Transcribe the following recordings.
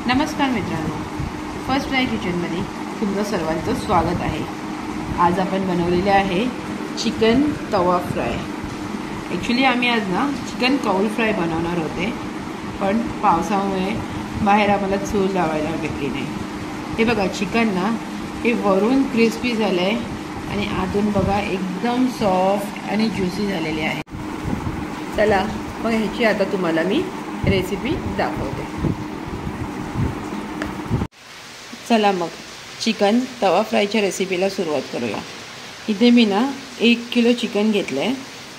नमस्कार मित्रांनो, first fry किचनमध्ये तुमचं सर्वांचं स्वागत आहे। आज आपण बनवलेले आहे चिकन तवा फ्राय। ॲक्च्युली आम्ही आज ना चिकन कौल फ्राय बनवणार होते, पण पावसामुळे बाहेर आम्हाला चूल लावायला भेटली नाही। हे बघा, चिकन ना हे वरून क्रिस्पी झालं आहे आणि आतून बघा एकदम सॉफ्ट आणि ज्युसी झालेले आहे। चला मग ह्याची आता तुम्हाला मी रेसिपी दाखवते। चला मग चिकन तवा फ्रायच्या रेसिपीला सुरुवात करूया। इथे मी ना 1 किलो चिकन घेतलं आहे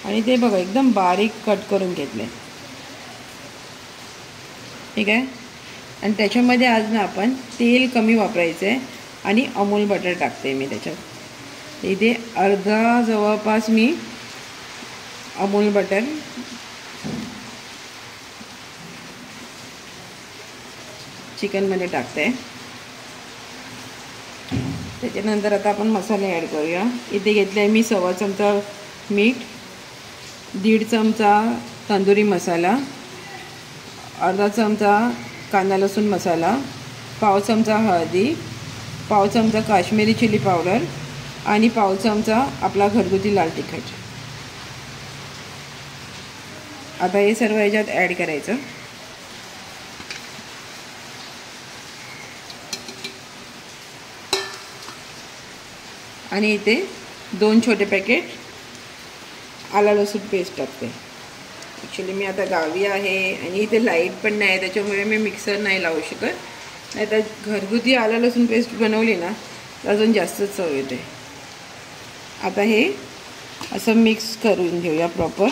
आणि ते बघा एकदम बारीक कट करून घेतलं आहे, ठीक आहे। आणि त्याच्यामध्ये आज ना आपण तेल कमी वापरायचं आहे आणि अमूल बटर टाकते मी त्याच्यात। इथे अर्धा जवळपास मी अमूल बटर चिकनमध्ये टाकते। त्याच्यानंतर आता आपण मसाले ॲड करूया। इथे घेतले आहे मी 1.25 चमचा मीठ, 1.5 चमचा तंदुरी मसाला, अर्धा चमचा कांदा लसूण मसाला, पाव चमचा हळदी, पाव चमचा काश्मीरी चिली पावडर आणि पाव चमचा आपला घरगुती लाल तिखट। आता हे सर्व ह्याच्यात ॲड करायचं। आणि इथे 2 छोटे पॅकेट आला लसूण पेस्ट टाकते। ॲक्च्युली मी आता गावी आहे आणि इथे लाईट पण नाही, त्याच्यामुळे मी मिक्सर नाही लावू शकत, नाही तर घरगुती आला लसूण पेस्ट बनवली ना तर अजून जास्त चव येते। आता हे असं मिक्स करून घेऊया प्रॉपर।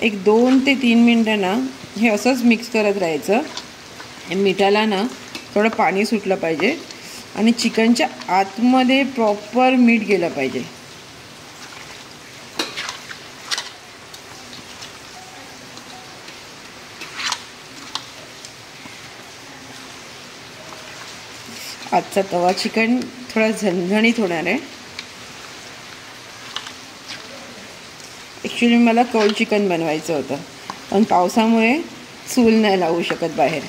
एक 2 ते 3 मिनटं ना हे असंच मिक्स करत राहायचं। मिठाला ना थोडं पाणी सुटलं पाहिजे आणि चिकनच्या आतमध्ये प्रॉपर मीठ गेलं पाहिजे। आजचा तवा चिकन थोडा झणझणीत होणार आहे। ॲक्च्युली मला कौल चिकन बनवायचं होतं, पण पावसामुळे चूल नाही लावू शकत बाहेर,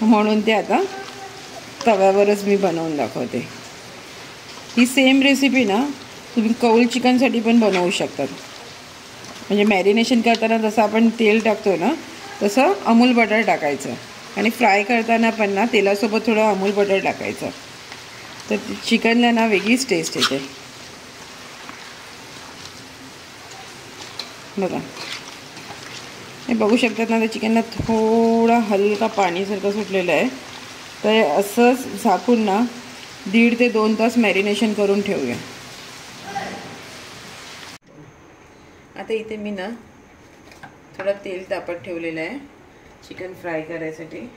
म्हणून ते आता तव्यावरच मी बनवून दाखवते। ही सेम रेसिपी ना तुम्ही कौल चिकनसाठी पण बनवू शकतात। म्हणजे मॅरिनेशन करताना जसं आपण तेल टाकतो ना तसं अमूल बटर टाकायचं आणि फ्राय करताना पण ना तेलासोबत थोडं अमूल बटर टाकायचं, तर चिकनला ना वेगळीच टेस्ट येते। बघा, हे बघू शकतात ना, त्या चिकनला थोडा हलका पाणीसारखं सुटलेलं आहे, तर असंच झाकून ना 1.5 ते 2 तास मॅरिनेशन करून ठेवूया। आता इथे मी ना थोडं तेल तापत ठेवलेलं आहे चिकन फ्राय करायसाठी।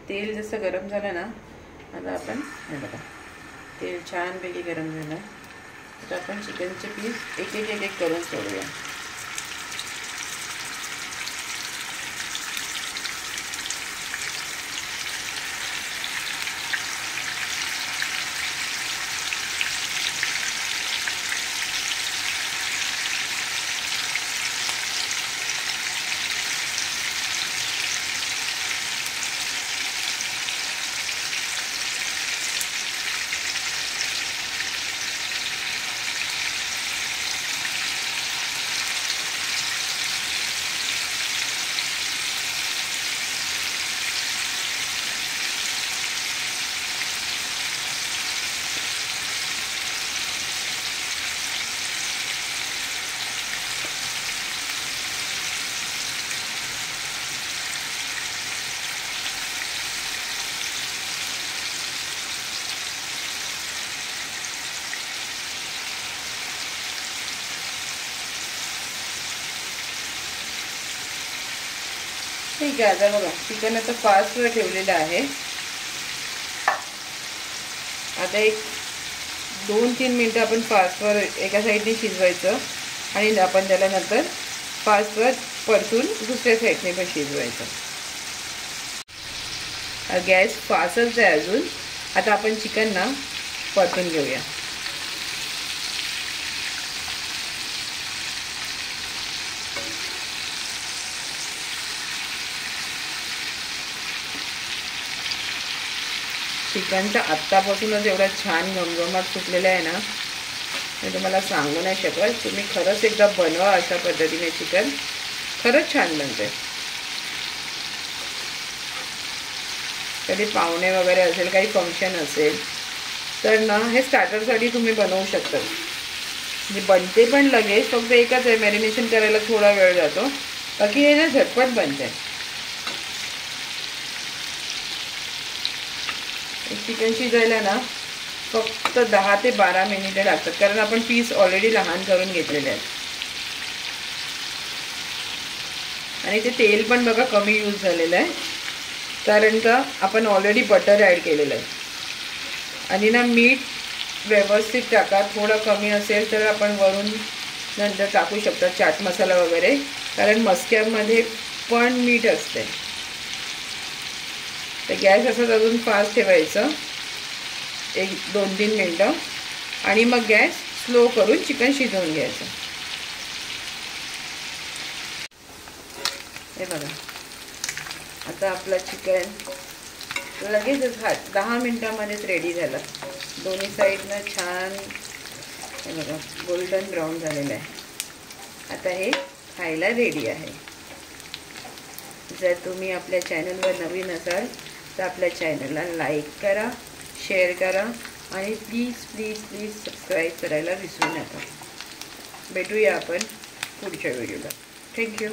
तेल जसं गरम झालं ना, आता आपण हे बघा तेल छानपैकी गरम झालं, तर आपण चिकनचे पीस एक एक करून सोडूया। ठीक आहे। आता बघा चिकन आता फास्टवर ठेवलेलं आहे। आता एक 2-3 मिनटं आपण फास्टवर एका साईडने शिजवायचं आणि आपण त्याला नंतर फास्टवर परतून दुसऱ्या साईडने पण शिजवायचं. गॅस फास्टच आहे अजून. आता आपण चिकन ना परतून घेऊया. चिकनचा आत्तापासूनच एवढा छान घमघमाट सुटलेला आहे ना, मी तुम्हाला सांगू नाही शकत. तुम्ही खरंच एकदा बनवा अशा पद्धतीने चिकन, खरंच छान बनते. कधी पाहुणे वगैरे असेल, काही फंक्शन असेल तर ना हे स्टार्टरसाठी तुम्ही बनवू शकता. म्हणजे बनते पण लगेच, फक्त एकच आहे मॅरिनेशन करायला थोडा वेळ जातो, बाकी हे ना झटपट बनते. चिकन शिजायला ना फक्त 10 ते 12 मिनिटे लागतात, कारण आपण पीस ऑलरेडी लहान करून घेतलेले आहेत. आणि ते तेल पण बघा कमी यूज झालेलं आहे, कारण का आपण ऑलरेडी बटर ॲड केलेलं आहे. आणि ना मीठ व्यवस्थित टाका. थोडं कमी असेल तर आपण वरून नंतर टाकू शकता चाट मसाला वगैरे, कारण मस्क्यामध्ये पण मीठ असते. तर गॅस असंच अजून फास्ट ठेवायचं 1-2-3 मिनटं आणि मग गॅस स्लो करून चिकन शिजवून घ्यायचं. हे बघा, आता आपलं चिकन लगेचच 10 मिनटामध्येच रेडी झालं. दोन्ही साईडनं छान हे बघा गोल्डन ब्राऊन झालेलं आहे. आता हे खायला रेडी आहे. जर तुम्ही आपल्या चॅनलवर नवीन असाल तर आपल्या चॅनलला लाईक करा, शेअर करा आणि प्लीज प्लीज प्लीज सबस्क्राईब करायला विसरू नका. भेटूया आपण पुढच्या व्हिडिओला. थँक्यू.